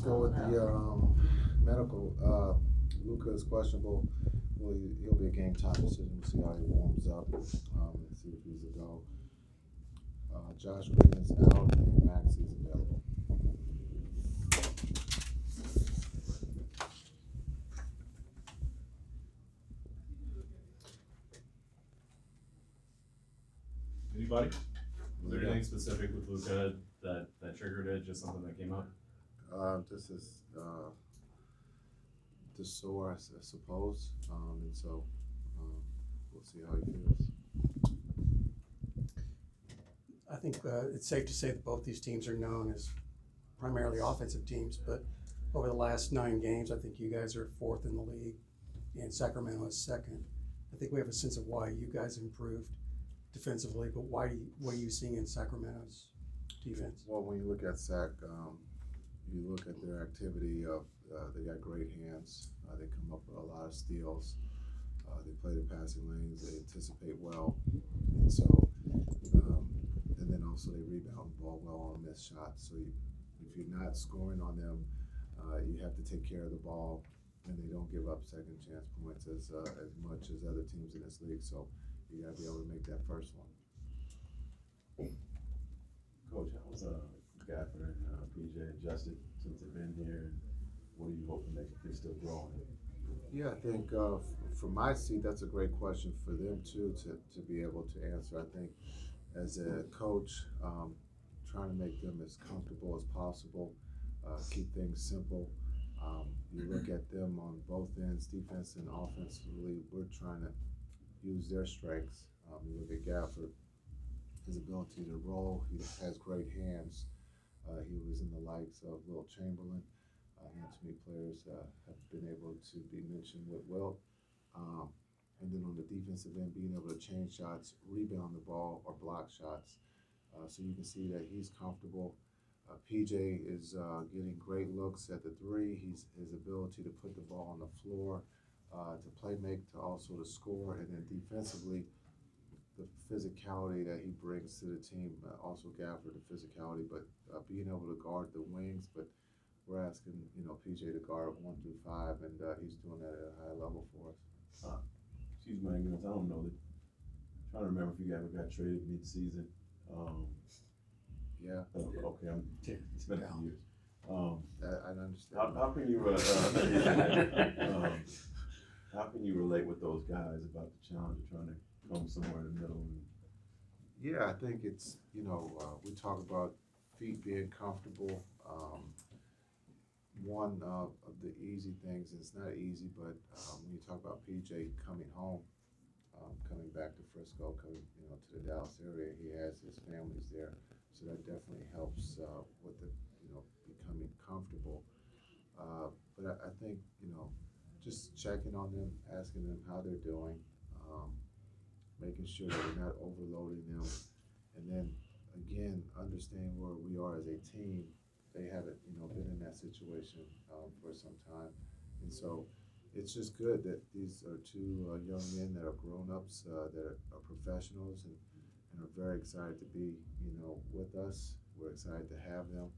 go with the medical. Luka is questionable. Well, he'll be a game time decision. We'll see how he warms up and see if he's a go. Josh Green is out and Maxey is available. Anybody? Was there anything specific with Luka that triggered it? Just something that came up? This is just sore, I suppose, and so we'll see how he feels. I think it's safe to say that both these teams are known as primarily offensive teams, but over the last 9 games, I think you guys are 4th in the league, and Sacramento is 2nd. I think we have a sense of why you guys improved defensively, but what are you seeing in Sacramento's defense? Well, when you look at Sac, you look at their activity of they got great hands. They come up with a lot of steals. They play the passing lanes. They anticipate well, and so and then also they rebound the ball well on missed shots. So if you're not scoring on them, you have to take care of the ball, and they don't give up second chance points as much as other teams in this league. So you got to be able to make that first one. Coach, how was Gafford and PJ adjusted since they've been here? What are you hoping they're still growing? Yeah, I think from my seat, that's a great question for them too to be able to answer. I think as a coach, trying to make them as comfortable as possible, keep things simple. You look at them on both ends, defense and offensively, we're trying to use their strengths. You look at Gafford, his ability to roll, he has great hands. He was in the likes of Will Chamberlain. Not too many players have been able to be mentioned with Will. And then on the defensive end, being able to change shots, rebound the ball, or block shots. So you can see that he's comfortable. PJ is getting great looks at the 3. His ability to put the ball on the floor, to play make, to also to score, and then defensively, the physicality that he brings to the team. Also Gafford, the physicality, but being able to guard the wings. But we're asking, PJ to guard 1 through 5, and he's doing that at a high level for us. Excuse my ignorance, I don't know. I'm trying to remember if you ever got traded mid-season. Yeah. Okay, it's been a few years. I understand. How can you how can you relate with those guys about the challenge of trying to come somewhere in the middle? Yeah, I think it's, we talk about feet being comfortable. One of the easy things, it's not easy, but when you talk about PJ coming home, coming back to Frisco, coming to the Dallas area, he has his families there, so that definitely helps with the becoming comfortable. But I think just checking on them, asking them how they're doing, making sure that we're not overloading them, and then again understanding where we are as a team. They haven't been in that situation for some time, and so it's just good that these are 2 young men that are grown-ups, that are professionals, and are very excited to be with us. We're excited to have them.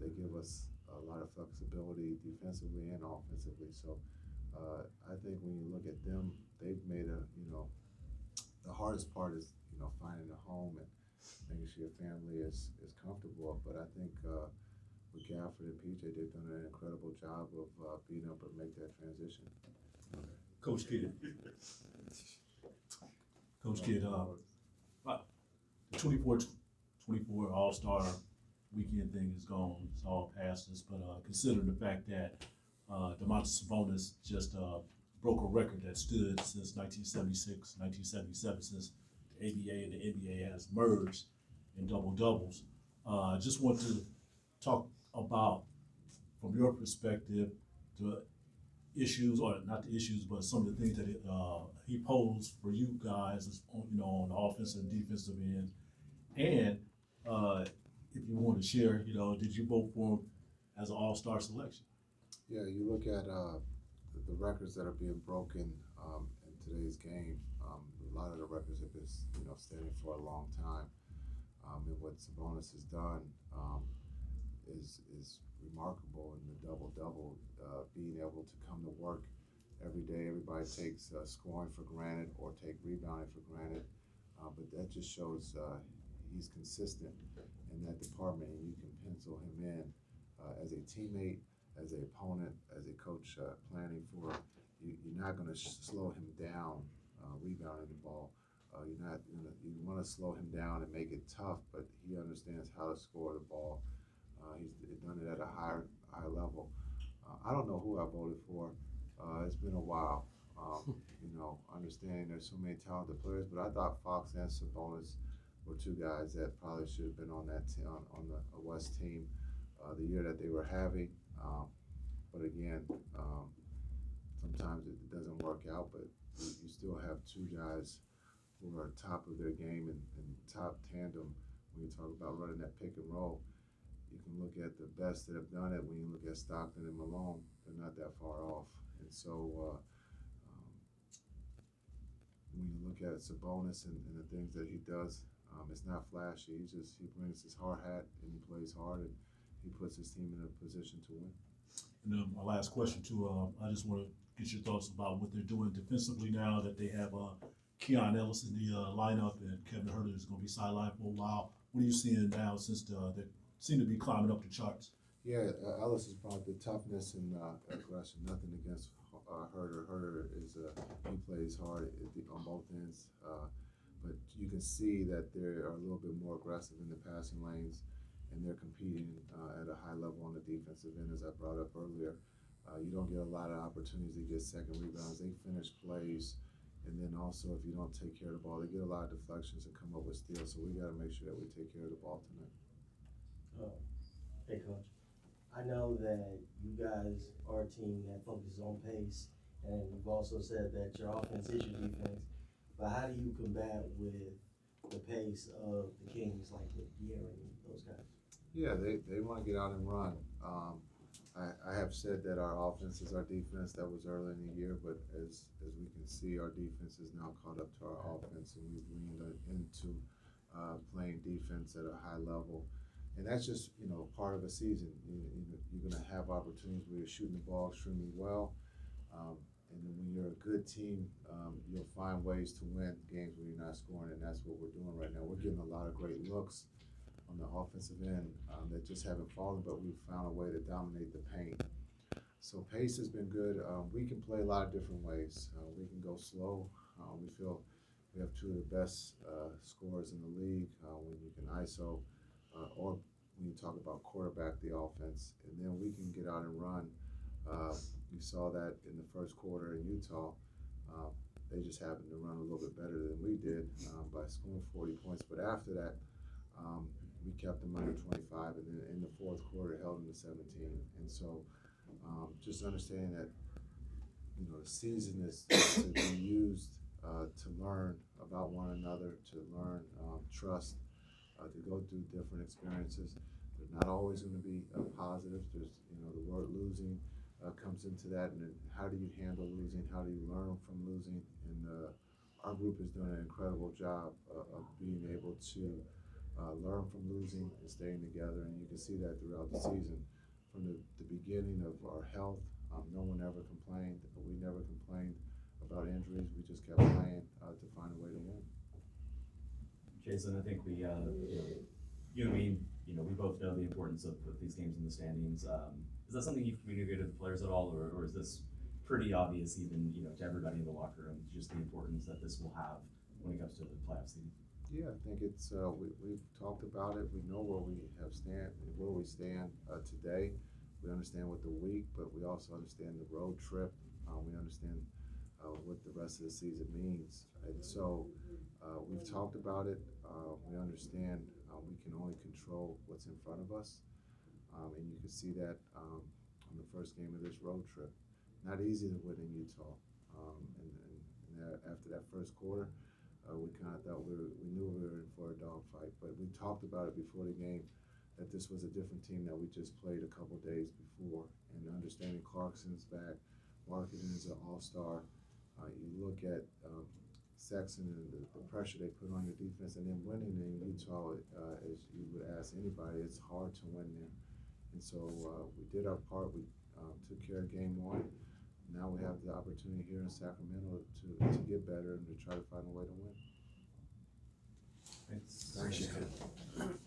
They give us a lot of flexibility defensively and offensively. So I think when you look at them, they've made the hardest part is finding a home and making sure your family is comfortable. But I think with Gafford and PJ, they've done an incredible job of being able to make that transition. Coach Kidd, the 24 All-Star weekend thing is gone. It's all past us. But considering the fact that Domantas Sabonis just broke a record that stood since 1976, 1977, since the ABA and the NBA has merged in double-doubles. Just want to talk about, from your perspective, the issues, or not the issues, but some of the things that he posed for you guys, on the offensive and defensive end. And if you want to share, did you vote for him as an all-star selection? Yeah, you look at the records that are being broken in today's game. A lot of the records have been, standing for a long time. And what Sabonis has done, is remarkable in the double-double, being able to come to work every day. Everybody takes scoring for granted or take rebounding for granted, but that just shows he's consistent in that department, and you can pencil him in as a teammate, as an opponent, as a coach planning for. You're not going to slow him down rebounding the ball. You're not. You want to slow him down and make it tough, but he understands how to score the ball. He's done it at a high level. I don't know who I voted for. It's been a while. Understanding there's so many talented players, but I thought Fox and Sabonis were two guys that probably should have been on that on the West team the year that they were having. But again, sometimes it doesn't work out. But you still have two guys who are top of their game and top tandem when you talk about running that pick and roll. You can look at the best that have done it. When you look at Stockton and Malone, they're not that far off. And so when you look at Sabonis and the things that he does, it's not flashy. He brings his hard hat and he plays hard and he puts his team in a position to win. And my last question too, I just want to get your thoughts about what they're doing defensively now that they have Keon Ellis in the lineup and Kevin Huerter is going to be sidelined for a while. What are you seeing now since they seem to be climbing up the charts? Yeah, Ellis has brought the toughness and aggression. Nothing against Huerter. Huerter he plays hard on both ends, but you can see that they are a little bit more aggressive in the passing lanes, and they're competing at a high level on the defensive end, as I brought up earlier. You don't get a lot of opportunities to get second rebounds. They finish plays, and then also if you don't take care of the ball, they get a lot of deflections and come up with steals. So we got to make sure that we take care of the ball tonight. Hey, Coach. I know that you guys are a team that focuses on pace, and you've also said that your offense is your defense. But how do you combat with the pace of the Kings, like with De'Aaron and those guys? Yeah, they want to get out and run. I have said that our offense is our defense. That was early in the year, but as we can see, our defense is now caught up to our offense, and we've leaned into playing defense at a high level. And that's just, part of a season. You're going to have opportunities where you're shooting the ball extremely well. And then when you're a good team, you'll find ways to win games when you're not scoring, and that's what we're doing right now. We're getting a lot of great looks on the offensive end that just haven't fallen, but we've found a way to dominate the paint. So pace has been good. We can play a lot of different ways. We can go slow. We feel we have two of the best scorers in the league when you can ISO. Or when you talk about quarterback the offense, and then we can get out and run. You saw that in the first quarter in Utah. They just happened to run a little bit better than we did by scoring 40 points. But after that, we kept them under 25, and then in the fourth quarter held them to 17. And so just understanding that the season is to be used to learn about one another, to learn trust. To go through different experiences. They're not always going to be positives. There's, the word losing comes into that, and then how do you handle losing? How do you learn from losing? And our group has done an incredible job of being able to learn from losing and staying together, and you can see that throughout the season. From the beginning of our health, no one ever complained. We never complained about injuries. We just kept playing to find a way to win. Jason, I think you and me, we both know the importance of these games in the standings. Is that something you've communicated to the players at all, or is this pretty obvious even, to everybody in the locker room, just the importance that this will have when it comes to the playoff season? Yeah, I think it's, we've talked about it. We know where we stand today. We understand what the week, but we also understand the road trip. We understand what the rest of the season means. And so we've talked about it. We understand we can only control what's in front of us. And you can see that on the first game of this road trip. Not easy to win in Utah. And after that first quarter, we kind of thought we knew we were in for a dogfight. But we talked about it before the game that this was a different team that we just played a couple days before. And understanding Clarkson's back, Marketing is an all-star. You look at Sexton and the pressure they put on your defense, and then winning in Utah, as you would ask anybody, it's hard to win there. And so we did our part. We took care of game one. Now we have the opportunity here in Sacramento to get better and to try to find a way to win. Thanks. Appreciate it.